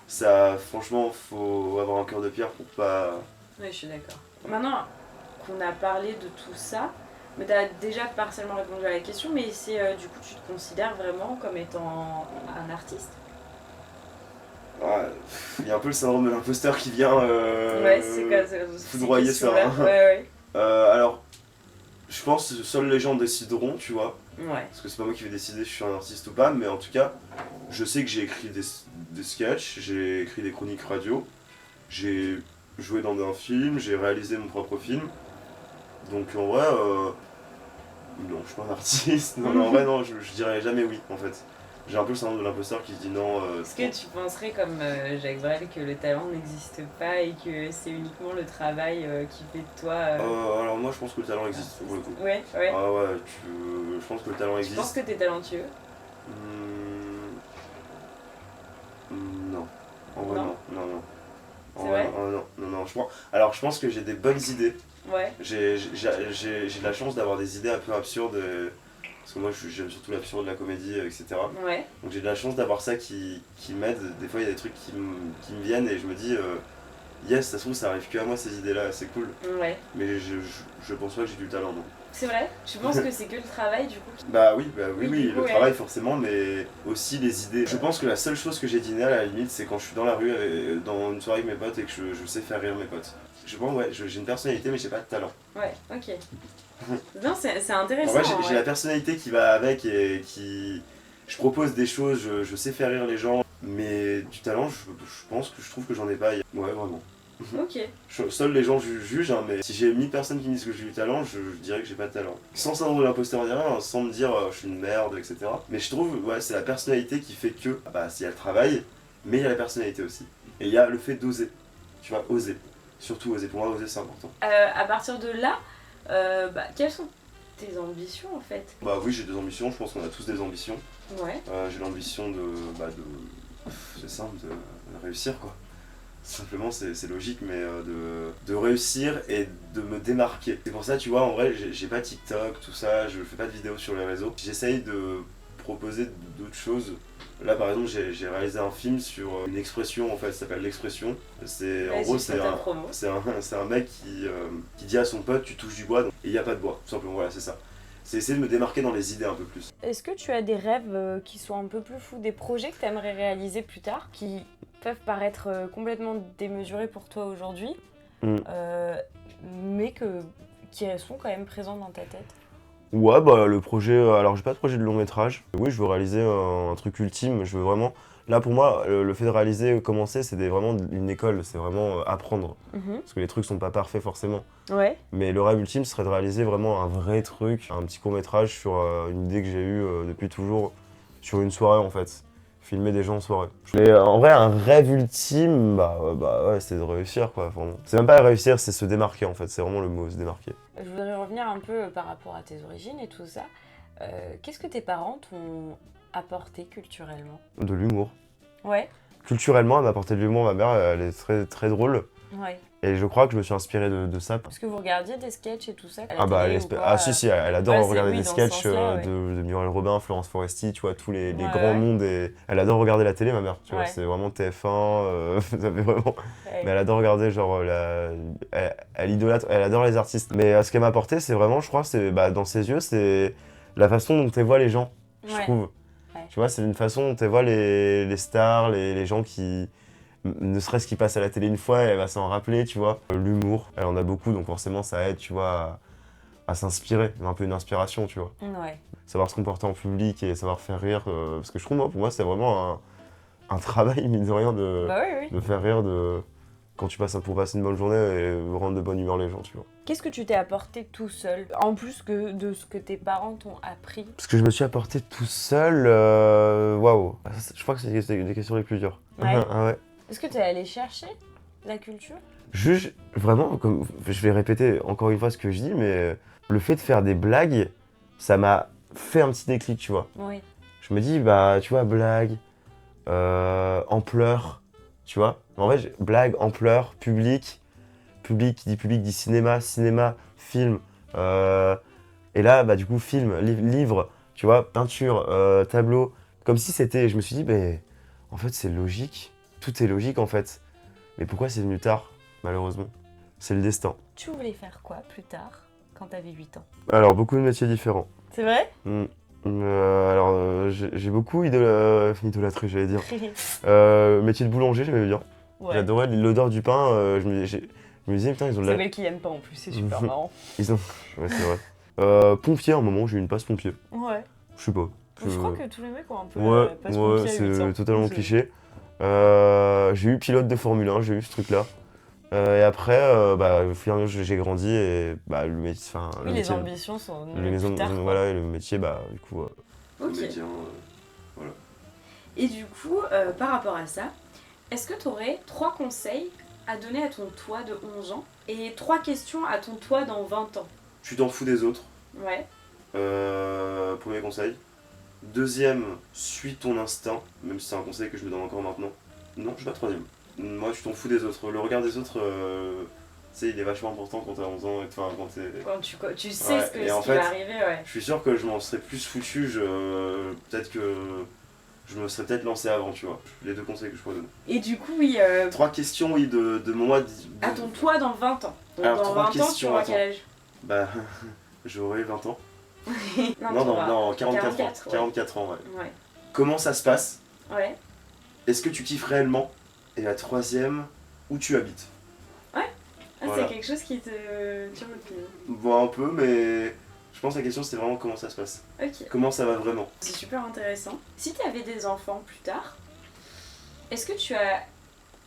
Speaker 2: Ça, franchement, faut avoir un cœur de pierre pour pas...
Speaker 1: Oui, je suis d'accord. Maintenant qu'on a parlé de tout ça, mais t'as déjà partiellement répondu à la question, mais c'est du coup, tu te considères vraiment comme étant un artiste?
Speaker 2: Ouais, il y a un peu le syndrome de l'imposteur qui vient
Speaker 1: Ouais, c'est quoi
Speaker 2: foudroyer ça.
Speaker 1: Ouais, ouais.
Speaker 2: Alors, je pense que seuls les gens décideront, tu vois.
Speaker 1: Ouais.
Speaker 2: Parce que c'est pas moi qui vais décider si je suis un artiste ou pas, mais en tout cas, je sais que j'ai écrit des sketchs, j'ai écrit des chroniques radio, j'ai joué dans un film, j'ai réalisé mon propre film. Donc en vrai, non, je suis pas un artiste. Non, en vrai, non, je dirais jamais oui, en fait. J'ai un peu le syndrome de l'imposteur qui se dit non.
Speaker 1: Est-ce que tu penserais, comme Jacques Brel, que le talent n'existe pas et que c'est uniquement le travail qui fait de toi.
Speaker 2: Alors moi, je pense que le talent existe, pour le coup.
Speaker 1: Ouais.
Speaker 2: Ah ouais, je pense que le talent
Speaker 1: Tu
Speaker 2: existe.
Speaker 1: penses que t'es talentueux?
Speaker 2: Non. En vrai,
Speaker 1: Non.
Speaker 2: non.
Speaker 1: C'est vrai?
Speaker 2: Non. Alors, je pense que j'ai des bonnes idées.
Speaker 1: Ouais.
Speaker 2: J'ai de la chance d'avoir des idées un peu absurdes. Parce que moi, j'aime surtout l'absurde, la comédie, etc.
Speaker 1: Ouais.
Speaker 2: Donc j'ai de la chance d'avoir ça qui m'aide. Des fois, il y a des trucs qui me viennent et je me dis, yes, ça se trouve, ça arrive que à moi ces idées-là, c'est cool.
Speaker 1: Ouais.
Speaker 2: Mais je pense pas que j'ai du talent, non.
Speaker 1: C'est vrai? Tu penses que c'est que le travail du coup
Speaker 2: Bah oui,
Speaker 1: Oui, du coup,
Speaker 2: le
Speaker 1: ouais.
Speaker 2: travail forcément, mais aussi les idées. Je pense que la seule chose que j'ai dîné à la limite, c'est quand je suis dans la rue, dans une soirée avec mes potes et que je sais faire rire mes potes. Je pense, ouais, j'ai une personnalité, mais j'ai pas de talent.
Speaker 1: Ouais, ok. Non, c'est intéressant.
Speaker 2: En vrai, j'ai la personnalité qui va avec et qui. Je propose des choses, je sais faire rire les gens, mais du talent, je trouve que j'en ai pas. Ouais, vraiment.
Speaker 1: Ok.
Speaker 2: Seuls les gens jugent, hein, mais si j'ai 1000 personnes qui me disent que j'ai du talent, je dirais que j'ai pas de talent. Sans syndrome de l'imposteur ni rien, sans me dire je suis une merde, etc. Mais je trouve, ouais, c'est la personnalité qui fait que, bah, s'il y a le travail, mais il y a la personnalité aussi. Et il y a le fait d'oser. Tu vois, oser. Surtout oser. Pour moi, oser, c'est important.
Speaker 1: À partir de là, quelles sont tes ambitions en fait?
Speaker 2: Bah oui, j'ai des ambitions, je pense qu'on a tous des ambitions.
Speaker 1: Ouais.
Speaker 2: J'ai l'ambition c'est simple, de réussir quoi. Simplement, c'est logique, mais de réussir et de me démarquer. C'est pour ça, tu vois, en vrai, j'ai pas TikTok, tout ça, je fais pas de vidéos sur les réseaux. J'essaye de proposer d'autres choses. Là, par exemple, j'ai réalisé un film sur une expression, en fait, ça s'appelle l'expression. En gros, c'est un mec qui dit à son pote, tu touches du bois, et il n'y a pas de bois, tout simplement, voilà, c'est ça. C'est essayer de me démarquer dans les idées un peu plus.
Speaker 1: Est-ce que tu as des rêves qui sont un peu plus fous, des projets que tu aimerais réaliser plus tard, qui peuvent paraître complètement démesurés pour toi aujourd'hui, mais qui sont quand même présents dans ta tête?
Speaker 2: Ouais, bah le projet, alors j'ai pas de projet de long métrage. Oui, je veux réaliser un truc ultime, je veux vraiment... Là pour moi, le fait de réaliser, commencer, c'est vraiment une école, c'est vraiment apprendre. Parce que les trucs sont pas parfaits forcément.
Speaker 1: Ouais.
Speaker 2: Mais le rêve ultime ce serait de réaliser vraiment un vrai truc, un petit court métrage sur une idée que j'ai eue depuis toujours, sur une soirée en fait. Filmer des gens en soirée. Mais en vrai, un rêve ultime, bah ouais, c'est de réussir quoi. Enfin, c'est même pas réussir, c'est se démarquer en fait, c'est vraiment le mot, se démarquer.
Speaker 1: Je voudrais revenir un peu par rapport à tes origines et tout ça. Qu'est-ce que tes parents t'ont apporté culturellement?
Speaker 2: De l'humour.
Speaker 1: Ouais.
Speaker 2: Culturellement, elle m'a apporté de l'humour, ma mère, elle est très, très drôle.
Speaker 1: Ouais.
Speaker 2: Et je crois que je me suis inspiré de ça.
Speaker 1: Est-ce que vous regardiez des sketchs et tout ça?
Speaker 2: Si, elle adore regarder des sketchs
Speaker 1: ouais.
Speaker 2: de Muriel Robin, Florence Foresti, tu vois, tous les grands noms des... Elle adore regarder la télé, ma mère, tu vois, c'est vraiment TF1, ça fait vraiment...
Speaker 1: Ouais.
Speaker 2: Mais elle adore regarder, genre, elle idolâtre, elle adore les artistes. Mais ce qu'elle m'a apporté, c'est vraiment, je crois, dans ses yeux, c'est la façon dont elle voit les gens, je trouve.
Speaker 1: Ouais.
Speaker 2: Tu vois, c'est une façon dont elle voit les stars, les gens qui... Ne serait-ce qu'il passe à la télé une fois, elle va s'en rappeler, tu vois. L'humour, elle en a beaucoup, donc forcément ça aide, tu vois, à s'inspirer, un peu une inspiration, tu vois.
Speaker 1: Ouais.
Speaker 2: Savoir se comporter en public et savoir faire rire, parce que je trouve, pour moi, c'est vraiment un travail, mine de rien, de faire rire, quand tu pour passer une bonne journée et rendre de bonne humeur les gens, tu vois.
Speaker 1: Qu'est-ce que tu t'es apporté tout seul, en plus que de ce que tes parents t'ont appris?
Speaker 2: Parce que je me suis apporté tout seul, waouh, je crois que c'est des questions les plus dures.
Speaker 1: Ouais.
Speaker 2: Ah ouais.
Speaker 1: Est-ce que tu es allé chercher la culture?
Speaker 2: Juge, vraiment, comme je vais répéter encore une fois ce que je dis, mais le fait de faire des blagues, ça m'a fait un petit déclic, tu vois.
Speaker 1: Oui.
Speaker 2: Je me dis, tu vois, blague, ampleur, tu vois. En vrai, blague, ampleur, public public, qui dit public dit cinéma, film. Et là, bah, du coup, film, livre, tu vois, peinture, tableau. Comme si c'était. Je me suis dit, mais en fait, c'est logique. Tout est logique en fait. Mais pourquoi c'est venu tard, malheureusement? C'est le destin.
Speaker 1: Tu voulais faire quoi plus tard, quand t'avais 8 ans?
Speaker 2: Alors, beaucoup de métiers différents.
Speaker 1: C'est vrai?
Speaker 2: J'ai beaucoup idolâtré, j'allais dire. Métier de boulanger, j'aimais bien.
Speaker 1: Ouais.
Speaker 2: J'adorais l'odeur du pain. Je me disais, putain, ils ont de
Speaker 1: Ça
Speaker 2: la.
Speaker 1: s'appelle Kylian Pain en plus, c'est super marrant.
Speaker 2: Ils ont. Ouais, c'est vrai. Pompier, à un moment, j'ai eu une passe pompier.
Speaker 1: Ouais.
Speaker 2: Je sais pas.
Speaker 1: Je crois que tous les mecs ont un peu
Speaker 2: Ouais,
Speaker 1: passe
Speaker 2: ouais,
Speaker 1: pompier à 8 ans.
Speaker 2: c'est totalement
Speaker 1: C'est-
Speaker 2: cliché. J'ai eu pilote de Formule 1, j'ai eu ce truc-là. Et après, bah, au fur et à mesure que j'ai grandi, et bah, le métier. Enfin,
Speaker 1: Oui,
Speaker 2: le
Speaker 1: les
Speaker 2: métier.
Speaker 1: ambitions sont
Speaker 2: Le
Speaker 1: nées plus tard, quoi.
Speaker 2: voilà, et le métier, bah, du coup.
Speaker 1: Ok.
Speaker 2: Comédien, voilà.
Speaker 1: Et du coup, par rapport à ça, est-ce que tu aurais 3 conseils à donner à ton toi de 11 ans et 3 questions à ton toi dans 20 ans?
Speaker 2: Tu t'en fous des autres,
Speaker 1: Ouais.
Speaker 2: premier conseil. Deuxième, suis ton instinct, même si c'est un conseil que je me donne encore maintenant. Non, je suis pas troisième. Moi, tu t'en fous des autres. Le regard des autres, tu sais, il est vachement important quand t'as 11 ans et enfin, quand t'es.
Speaker 1: Quand tu sais
Speaker 2: Ouais,
Speaker 1: ce,
Speaker 2: et
Speaker 1: ce
Speaker 2: en
Speaker 1: qui
Speaker 2: fait,
Speaker 1: va arriver, ouais.
Speaker 2: Je suis sûr que je m'en serais plus foutu, peut-être que je me serais peut-être lancé avant, tu vois. Les 2 conseils que je pourrais donner.
Speaker 1: Et du coup, oui,
Speaker 2: 3 questions, oui, de moi.
Speaker 1: à ton toi dans 20 ans. Donc
Speaker 2: Alors,
Speaker 1: dans
Speaker 2: 3
Speaker 1: 20 ans, tu
Speaker 2: questions,
Speaker 1: auras
Speaker 2: attends.
Speaker 1: quel âge?
Speaker 2: Bah, j'aurai 20 ans.
Speaker 1: Non,
Speaker 2: Non, 44 ans.
Speaker 1: 44, ouais.
Speaker 2: 44 ans, ouais.
Speaker 1: Ouais.
Speaker 2: Comment ça se passe?
Speaker 1: Ouais.
Speaker 2: Est-ce que tu kiffes réellement? Et la troisième, où tu habites?
Speaker 1: Ah,
Speaker 2: Voilà.
Speaker 1: c'est quelque chose qui te tire le pied.
Speaker 2: Bon, un peu, mais je pense que la question c'était vraiment comment ça se passe.
Speaker 1: Ok.
Speaker 2: Comment ça va vraiment?
Speaker 1: C'est super intéressant. Si tu avais des enfants plus tard, est-ce que tu as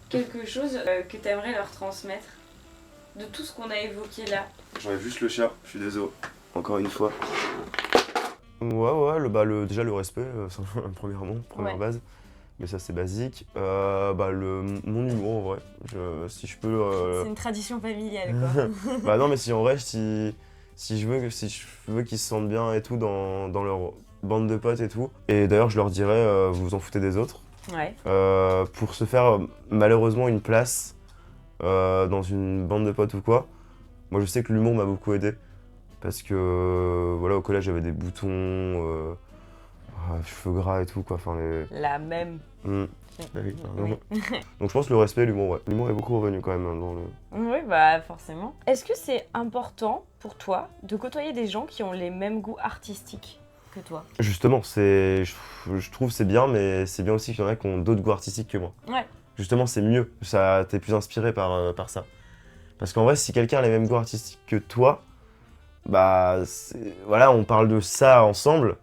Speaker 1: quelque chose que tu aimerais leur transmettre de tout ce qu'on a évoqué là?
Speaker 2: J'enlève juste le chat, je suis désolé. Encore une fois. Déjà le respect, premièrement, première
Speaker 1: Ouais.
Speaker 2: base. Mais ça c'est basique. Mon humour en vrai. Si je peux.
Speaker 1: C'est une tradition familiale, quoi.
Speaker 2: Bah non, mais si en vrai, si je veux qu'ils se sentent bien et tout dans leur bande de potes et tout. Et d'ailleurs, je leur dirais, vous vous en foutez des autres.
Speaker 1: Ouais.
Speaker 2: Pour se faire malheureusement une place dans une bande de potes ou quoi. Moi, je sais que l'humour m'a beaucoup aidé. Parce que voilà, au collège, j'avais des boutons, cheveux gras et tout, quoi. Enfin,
Speaker 1: La même.
Speaker 2: Bah oui,
Speaker 1: Oui.
Speaker 2: Donc je pense le respect et l'humour, ouais. L'humour est beaucoup revenu quand même dans le.
Speaker 1: Oui, bah forcément. Est-ce que c'est important pour toi de côtoyer des gens qui ont les mêmes goûts artistiques que toi?
Speaker 2: Justement, je trouve c'est bien, mais c'est bien aussi qu'il y en a qui ont d'autres goûts artistiques que moi.
Speaker 1: Ouais.
Speaker 2: Justement, c'est mieux. Ça, t'es plus inspiré par ça. Parce qu'en vrai, si quelqu'un a les mêmes goûts artistiques que toi, bah voilà, on parle de ça ensemble,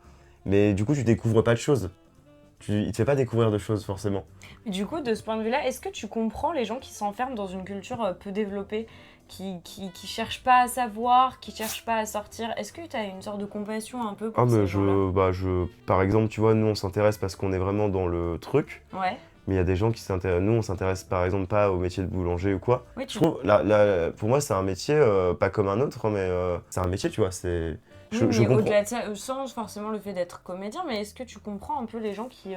Speaker 2: mais du coup, tu découvres pas de choses. Il te fait pas découvrir de choses forcément.
Speaker 1: Du coup, de ce point de vue-là, est-ce que tu comprends les gens qui s'enferment dans une culture peu développée, qui cherchent pas à savoir, qui cherchent pas à sortir? Est-ce que tu as une sorte de compassion un peu pour ces gens-là?
Speaker 2: Par exemple, tu vois, nous on s'intéresse parce qu'on est vraiment dans le truc,
Speaker 1: Ouais.
Speaker 2: mais il y a des gens qui s'intéressent. Nous, on s'intéresse par exemple pas au métier de boulangers ou quoi.
Speaker 1: Oui,
Speaker 2: Je trouve, pour moi, c'est un métier pas comme un autre, mais c'est un métier, tu vois. C'est.
Speaker 1: Oui,
Speaker 2: Je
Speaker 1: mais
Speaker 2: comprends.
Speaker 1: au-delà de ça, sans forcément le fait d'être comédien, mais est-ce que tu comprends un peu les gens qui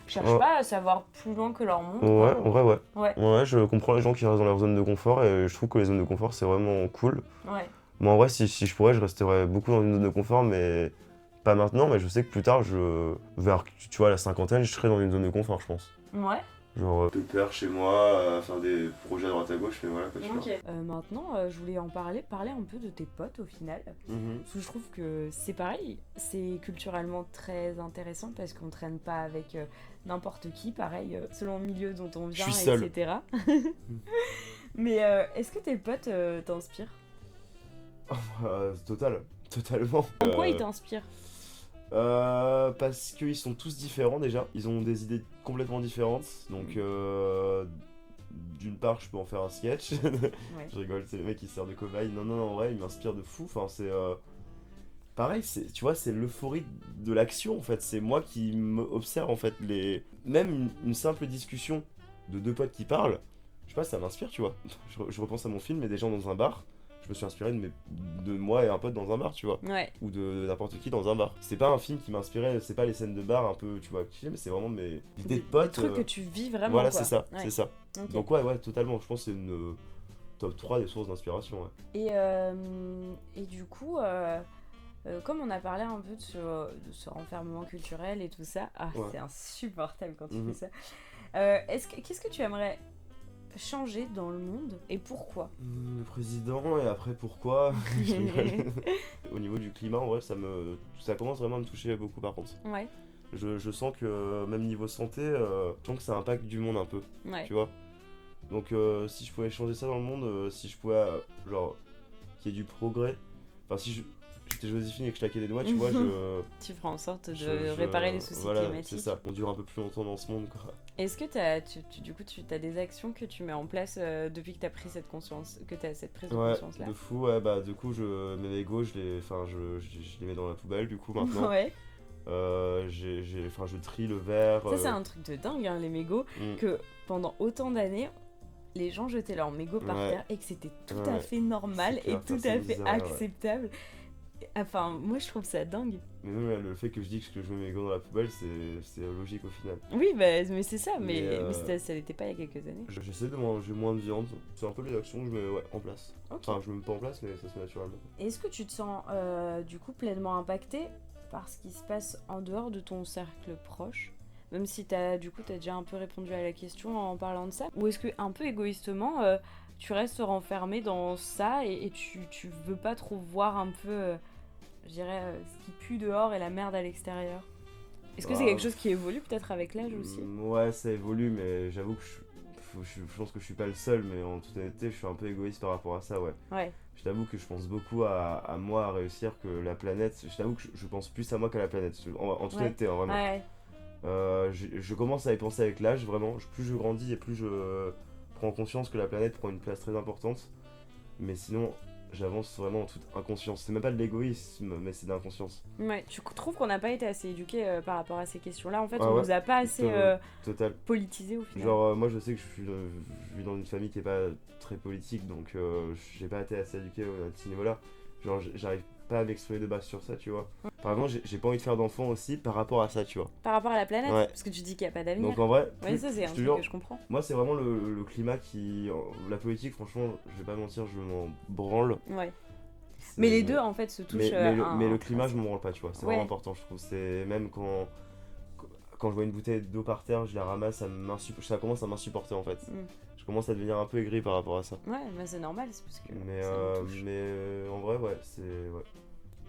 Speaker 1: cherchent
Speaker 2: Ouais.
Speaker 1: pas à savoir plus loin que leur monde?
Speaker 2: Ouais,
Speaker 1: quoi,
Speaker 2: en vrai, ouais.
Speaker 1: Ouais.
Speaker 2: Ouais, je comprends les gens qui restent dans leur zone de confort et je trouve que les zones de confort, c'est vraiment cool.
Speaker 1: Ouais.
Speaker 2: Moi, en vrai, si je pourrais, je resterais beaucoup dans une zone de confort, mais pas maintenant. Mais je sais que plus tard, vers, tu vois, la cinquantaine, je serai dans une zone de confort, je pense.
Speaker 1: Ouais.
Speaker 2: Genre, pépère chez moi, faire des projets à droite à gauche, mais voilà, quoi, tu vois.
Speaker 1: Ok. Maintenant, je voulais parler un peu de tes potes au final. Parce que je trouve que c'est pareil, c'est culturellement très intéressant parce qu'on traîne pas avec n'importe qui, pareil, selon le milieu dont on vient,
Speaker 2: suis seul.
Speaker 1: etc. Mais est-ce que tes potes t'inspirent?
Speaker 2: Totalement.
Speaker 1: En quoi ils t'inspirent?
Speaker 2: Parce qu'ils sont tous différents déjà. Ils ont des idées complètement différentes. Donc, d'une part, je peux en faire un sketch.
Speaker 1: Ouais.
Speaker 2: Je rigole, c'est le mec qui se sert de cobaye. Non, en vrai, il m'inspire de fou. Enfin, c'est. Pareil, tu vois, c'est l'euphorie de l'action en fait. C'est moi qui observe en fait même une simple discussion de 2 potes qui parlent. Je sais pas, ça m'inspire, tu vois. Je repense à mon film et des gens dans un bar. Je me suis inspiré de moi et un pote dans un bar, tu vois.
Speaker 1: Ouais.
Speaker 2: Ou de n'importe qui dans un bar. C'est pas un film qui m'inspirait, c'est pas les scènes de bar un peu, tu vois, cliché, mais c'est vraiment mes idées de potes.
Speaker 1: Des trucs que tu vis vraiment.
Speaker 2: Voilà,
Speaker 1: quoi.
Speaker 2: c'est ça,
Speaker 1: Ouais.
Speaker 2: c'est ça.
Speaker 1: Ok.
Speaker 2: Donc ouais, totalement. Je pense que c'est une top 3 des sources d'inspiration, ouais.
Speaker 1: Et du coup, comme on a parlé un peu de ce renfermement culturel et tout ça,
Speaker 2: Ouais.
Speaker 1: c'est insupportable quand tu
Speaker 2: Mhm.
Speaker 1: fais ça. Qu'est-ce que tu aimerais changer dans le monde et pourquoi?
Speaker 2: Le président, et après pourquoi? Je rigole. Au niveau du climat, en vrai, ça commence vraiment à me toucher beaucoup par contre.
Speaker 1: Ouais,
Speaker 2: Je sens que, même niveau santé, je sens que ça impacte du monde un peu,
Speaker 1: ouais.
Speaker 2: tu vois. Donc si je pouvais changer ça dans le monde, si je pouvais, genre, qu'il y ait du progrès, enfin si j'étais Joséphine et que je claquais des doigts, tu vois,
Speaker 1: Tu feras en sorte de
Speaker 2: je-
Speaker 1: réparer les soucis
Speaker 2: voilà,
Speaker 1: climatiques.
Speaker 2: c'est ça, on dure un peu plus longtemps dans ce monde, quoi.
Speaker 1: Est-ce que du coup, tu as des actions que tu mets en place depuis que tu as pris cette conscience, que tu as cette prise de
Speaker 2: Ouais,
Speaker 1: conscience-là?
Speaker 2: de fou, ouais, bah du coup, mes mégots, je les mets dans la poubelle, du coup, maintenant.
Speaker 1: Ouais.
Speaker 2: Je trie le verre.
Speaker 1: Ça, c'est un truc de dingue, hein, les mégots,
Speaker 2: Mm.
Speaker 1: que pendant autant d'années, les gens jetaient leurs mégots par
Speaker 2: Ouais.
Speaker 1: terre et que c'était tout à
Speaker 2: Ouais.
Speaker 1: fait normal
Speaker 2: C'est clair,
Speaker 1: et tout à
Speaker 2: personne
Speaker 1: fait
Speaker 2: disait rien, ouais.
Speaker 1: acceptable. Enfin, moi, je trouve ça dingue.
Speaker 2: Mais même le fait que je dis que je mets mes mégots dans la poubelle, c'est logique au final.
Speaker 1: Oui, bah, mais c'est ça, mais,
Speaker 2: Mais,
Speaker 1: ça l'était pas il y a quelques années.
Speaker 2: J'essaie de manger moins de viande. C'est un peu les actions que je mets en place.
Speaker 1: Ok.
Speaker 2: Enfin, je me mets pas en place, mais ça se fait naturellement.
Speaker 1: Est-ce que tu te sens du coup pleinement impacté par ce qui se passe en dehors de ton cercle proche? Même si t'as déjà un peu répondu à la question en parlant de ça. Ou est-ce que, un peu égoïstement, tu restes renfermé dans ça et tu veux pas trop voir un peu, je dirais, ce qui pue dehors et la merde à l'extérieur? Est-ce que c'est
Speaker 2: Bah,
Speaker 1: quelque chose qui évolue peut-être avec l'âge aussi?
Speaker 2: Ouais, ça évolue, mais j'avoue que je pense que je suis pas le seul, mais en toute honnêteté, je suis un peu égoïste par rapport à ça, ouais.
Speaker 1: Ouais.
Speaker 2: Je t'avoue que je pense beaucoup à moi, à réussir, que la planète. Je t'avoue que je pense plus à moi qu'à la planète, en toute
Speaker 1: Ouais.
Speaker 2: honnêteté, hein, vraiment.
Speaker 1: Ouais.
Speaker 2: Je commence à y penser avec l'âge, vraiment. Plus je grandis et plus je prends conscience que la planète prend une place très importante. Mais sinon, j'avance vraiment en toute inconscience. C'est même pas de l'égoïsme, mais c'est de l'inconscience.
Speaker 1: Ouais. Tu trouves qu'on n'a pas été assez éduqués par rapport à ces questions-là? En fait,
Speaker 2: Ah
Speaker 1: on
Speaker 2: ouais,
Speaker 1: nous a pas assez
Speaker 2: Total.
Speaker 1: politisés au final.
Speaker 2: Genre, moi je sais que je vis dans une famille qui est pas très politique, donc j'ai pas été assez éduqué à ce niveau-là. Genre, j'arrive pas à m'exprimer de base sur ça, tu vois. Par exemple, j'ai pas envie de faire d'enfant aussi par rapport à ça, tu vois.
Speaker 1: Par rapport à la planète,
Speaker 2: Ouais.
Speaker 1: parce que tu dis qu'il n'y a pas d'avenir.
Speaker 2: Donc en vrai,
Speaker 1: Ouais, ça c'est un
Speaker 2: je te
Speaker 1: truc
Speaker 2: jure,
Speaker 1: que je comprends.
Speaker 2: moi c'est vraiment le climat qui. La politique, franchement, je vais pas mentir, je m'en branle.
Speaker 1: Ouais.
Speaker 2: C'est-
Speaker 1: Mais les deux en fait se touchent.
Speaker 2: mais le climat, je m'en branle pas, tu vois. C'est
Speaker 1: Ouais.
Speaker 2: vraiment important, je trouve. C'est même quand je vois une bouteille d'eau par terre, je la ramasse, ça commence à m'insupporter en fait.
Speaker 1: Mm.
Speaker 2: Je commence à devenir un peu aigri par rapport à ça.
Speaker 1: Ouais, mais c'est normal, c'est parce que
Speaker 2: Mais,
Speaker 1: ça nous touche.
Speaker 2: en vrai, ouais, c'est. Ouais.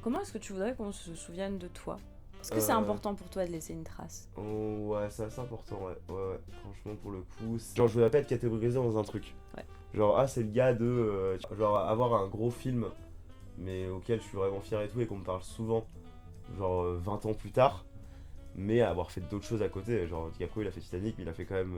Speaker 1: Comment est-ce que tu voudrais qu'on se souvienne de toi? Est-ce que c'est
Speaker 2: Euh,
Speaker 1: important pour toi de laisser une trace?
Speaker 2: Oh, ouais, c'est assez important, ouais. Ouais. Franchement, pour le coup. Genre, je voudrais pas être catégorisé dans un truc.
Speaker 1: Ouais.
Speaker 2: Genre, ah, c'est le gars de. Genre, avoir un gros film, mais auquel je suis vraiment fier et tout, et qu'on me parle souvent, genre 20 ans plus tard, mais avoir fait d'autres choses à côté. Genre, DiCaprio, il a fait Titanic, mais il a fait quand même.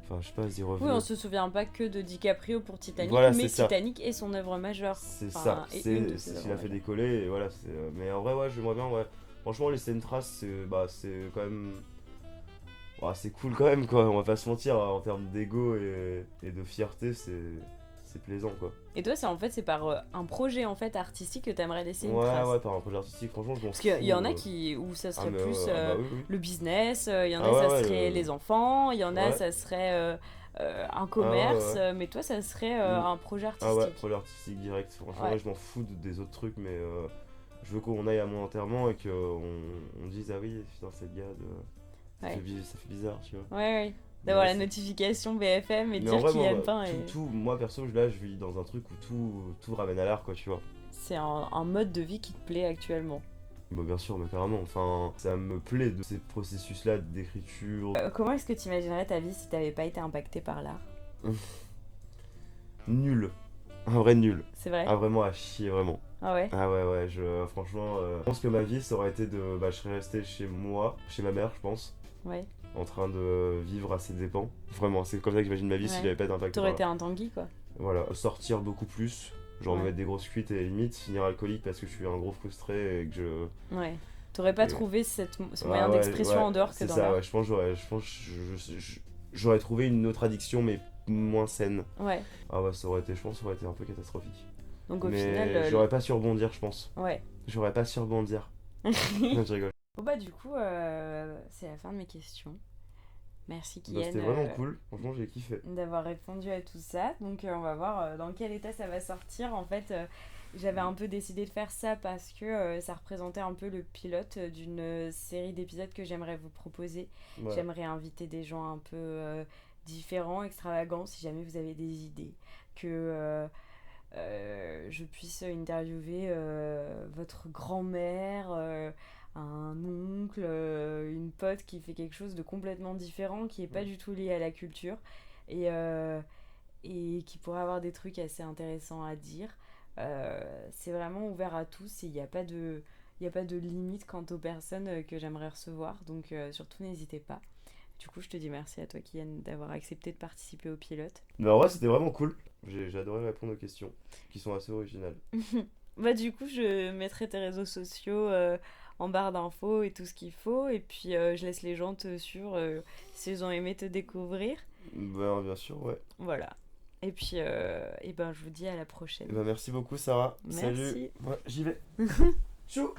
Speaker 2: Enfin, je sais pas, The
Speaker 1: Oui,
Speaker 2: Revenant.
Speaker 1: on se souvient pas que de DiCaprio pour Titanic,
Speaker 2: Voilà,
Speaker 1: mais
Speaker 2: c'est ça.
Speaker 1: Titanic est son œuvre majeure.
Speaker 2: C'est
Speaker 1: Enfin,
Speaker 2: ça,
Speaker 1: et
Speaker 2: c'est
Speaker 1: une de
Speaker 2: ce
Speaker 1: ses
Speaker 2: qu'il a
Speaker 1: œuvres
Speaker 2: fait
Speaker 1: majeures.
Speaker 2: décoller, et voilà. Mais en vrai, ouais, j'aimerais bien, ouais. Franchement, laisser une trace, c'est quand même. Ouais, c'est cool quand même, quoi. On va pas se mentir, en termes d'ego et de fierté, c'est plaisant, quoi.
Speaker 1: Et toi, c'est par un projet en fait artistique que t'aimerais laisser une
Speaker 2: Ouais,
Speaker 1: trace.
Speaker 2: ouais, par un projet artistique, franchement, je m'en
Speaker 1: Parce qu'il y en a
Speaker 2: fous,
Speaker 1: où ça serait
Speaker 2: mais,
Speaker 1: plus
Speaker 2: ah bah oui, oui.
Speaker 1: le business, il y en
Speaker 2: Ah
Speaker 1: a
Speaker 2: ouais,
Speaker 1: ça
Speaker 2: ouais,
Speaker 1: serait les enfants, il y en a
Speaker 2: ouais.
Speaker 1: ça serait un commerce,
Speaker 2: ouais.
Speaker 1: mais toi ça serait
Speaker 2: Mm.
Speaker 1: un projet
Speaker 2: Ah ouais,
Speaker 1: artistique.
Speaker 2: projet artistique direct. Franchement,
Speaker 1: Ouais.
Speaker 2: ouais, je m'en fous des autres trucs, mais je veux qu'on aille à mon enterrement et qu'on on dise, ah oui, putain, c'est le gars de.
Speaker 1: Ouais.
Speaker 2: Ça fait bizarre, tu vois.
Speaker 1: Ouais. D'avoir
Speaker 2: Ouais,
Speaker 1: la notification BFM et
Speaker 2: Mais
Speaker 1: dire
Speaker 2: en vrai,
Speaker 1: qu'il y a
Speaker 2: moi,
Speaker 1: une pain. Et...
Speaker 2: moi perso, là, je vis dans un truc où tout ramène à l'art, quoi, tu vois.
Speaker 1: C'est un mode de vie qui te plaît actuellement.
Speaker 2: Bah, bien sûr, mais carrément, enfin, ça me plaît de ces processus-là d'écriture.
Speaker 1: Comment est-ce que tu imaginerais ta vie si t'avais pas été impacté par l'art?
Speaker 2: Nul. Un vrai nul.
Speaker 1: C'est vrai?
Speaker 2: Ah, vraiment à chier, vraiment.
Speaker 1: Ah ouais?
Speaker 2: Ah ouais, franchement, je pense que ma vie, ça aurait été de. Bah, je serais resté chez moi, chez ma mère, je pense,
Speaker 1: Ouais.
Speaker 2: en train de vivre à ses dépens. Vraiment, c'est comme ça que j'imagine ma vie si
Speaker 1: Ouais.
Speaker 2: j'avais pas été impacté
Speaker 1: T'aurais
Speaker 2: par
Speaker 1: été un Tanguy quoi.
Speaker 2: Voilà, sortir beaucoup plus, genre
Speaker 1: Ouais.
Speaker 2: me mettre des grosses cuites et limite finir alcoolique parce que je suis un gros frustré et que je.
Speaker 1: Ouais. T'aurais pas
Speaker 2: Et-
Speaker 1: trouvé ce
Speaker 2: Ah
Speaker 1: moyen
Speaker 2: ouais,
Speaker 1: d'expression
Speaker 2: ouais,
Speaker 1: en dehors que
Speaker 2: c'est
Speaker 1: dans
Speaker 2: ça,
Speaker 1: l'art.
Speaker 2: ouais, je pense j'aurais trouvé une autre addiction mais moins saine.
Speaker 1: Ouais.
Speaker 2: Ah ouais, ça aurait été un peu catastrophique.
Speaker 1: Donc au
Speaker 2: mais
Speaker 1: final.
Speaker 2: j'aurais pas su rebondir, je pense.
Speaker 1: Ouais.
Speaker 2: J'aurais pas su rebondir. Non, je rigole.
Speaker 1: Bon bah du coup, c'est la fin de mes questions. Merci
Speaker 2: Bah,
Speaker 1: Kian
Speaker 2: c'était vraiment cool, franchement j'ai kiffé.
Speaker 1: d'avoir répondu à tout ça. Donc on va voir dans quel état ça va sortir. En fait, j'avais un peu décidé de faire ça parce que ça représentait un peu le pilote d'une série d'épisodes que j'aimerais vous proposer.
Speaker 2: Ouais.
Speaker 1: J'aimerais inviter des gens un peu différents, extravagants, si jamais vous avez des idées. Que je puisse interviewer votre grand-mère, un oncle, une pote qui fait quelque chose de complètement différent, qui n'est pas du tout lié à la culture, et, euh, et qui pourrait avoir des trucs assez intéressants à dire. C'est vraiment ouvert à tous et il n'y a pas de... Il n'y a pas de limite quant aux personnes que j'aimerais recevoir, donc surtout n'hésitez pas. Du coup, je te dis merci à toi, Kian, d'avoir accepté de participer au pilote.
Speaker 2: Mais en vrai c'était vraiment cool, j'ai adoré répondre aux questions, qui sont assez originales.
Speaker 1: Bah du coup, je mettrai tes réseaux sociaux en barre d'infos et tout ce qu'il faut. Et puis, je laisse les gens te suivre s'ils ont aimé te découvrir.
Speaker 2: Bah bien sûr, ouais.
Speaker 1: Voilà. Et puis, et ben, je vous dis à la prochaine.
Speaker 2: Bah merci beaucoup Sarah,
Speaker 1: Merci.
Speaker 2: salut, ouais, j'y vais. Tchou.